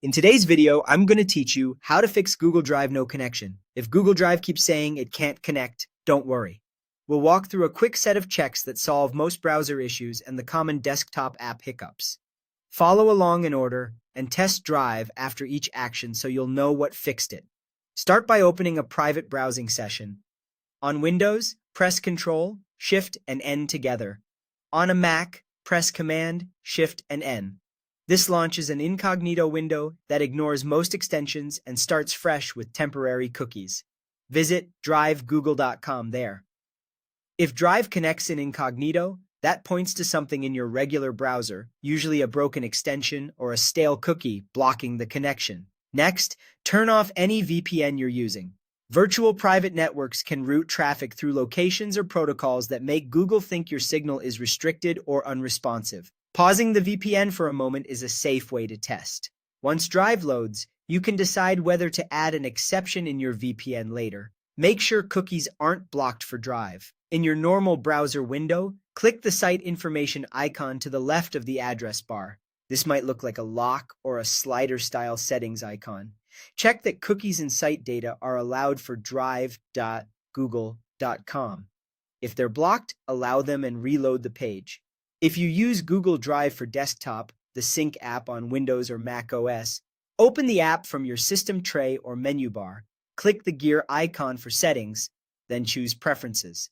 In today's video, I'm going to teach you how to fix Google Drive no connection. If Google Drive keeps saying it can't connect, don't worry. We'll walk through a quick set of checks that solve most browser issues and the common desktop app hiccups. Follow along in order and test Drive after each action so you'll know what fixed it. Start by opening a private browsing session. On Windows, press Ctrl, Shift, and N together. On a Mac, press Command, Shift, and N. This launches an incognito window that ignores most extensions and starts fresh with temporary cookies. Visit drivegoogle.com there. If Drive connects in incognito, that points to something in your regular browser, usually a broken extension or a stale cookie blocking the connection. Next, turn off any VPN you're using. Virtual private networks can route traffic through locations or protocols that make Google think your signal is restricted or unresponsive. Pausing the VPN for a moment is a safe way to test. Once Drive loads, you can decide whether to add an exception in your VPN later. Make sure cookies aren't blocked for Drive. In your normal browser window, click the site information icon to the left of the address bar. This might look like a lock or a slider-style settings icon. Check that cookies and site data are allowed for drive.google.com. If they're blocked, allow them and reload the page. If you use Google Drive for desktop, the Sync app on Windows or Mac OS, open the app from your system tray or menu bar. Click the gear icon for settings, then choose Preferences.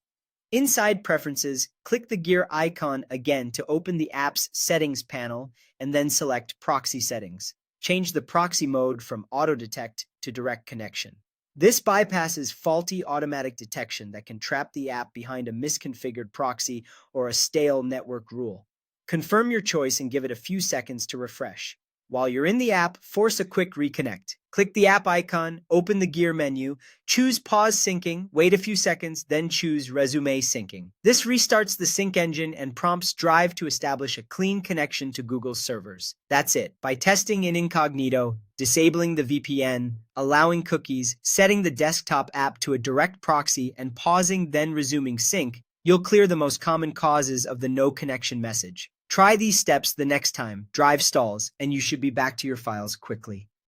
Inside Preferences, click the gear icon again to open the app's settings panel and then select Proxy Settings. Change the proxy mode from Auto Detect to Direct Connection. This bypasses faulty automatic detection that can trap the app behind a misconfigured proxy or a stale network rule. Confirm your choice and give it a few seconds to refresh. While you're in the app, force a quick reconnect. Click the app icon, open the gear menu, choose Pause Syncing, wait a few seconds, then choose Resume Syncing. This restarts the sync engine and prompts Drive to establish a clean connection to Google's servers. That's it. By testing in incognito, disabling the VPN, allowing cookies, setting the desktop app to a direct proxy, and pausing then resuming sync, you'll clear the most common causes of the no connection message. Try these steps the next time Drive stalls, and you should be back to your files quickly.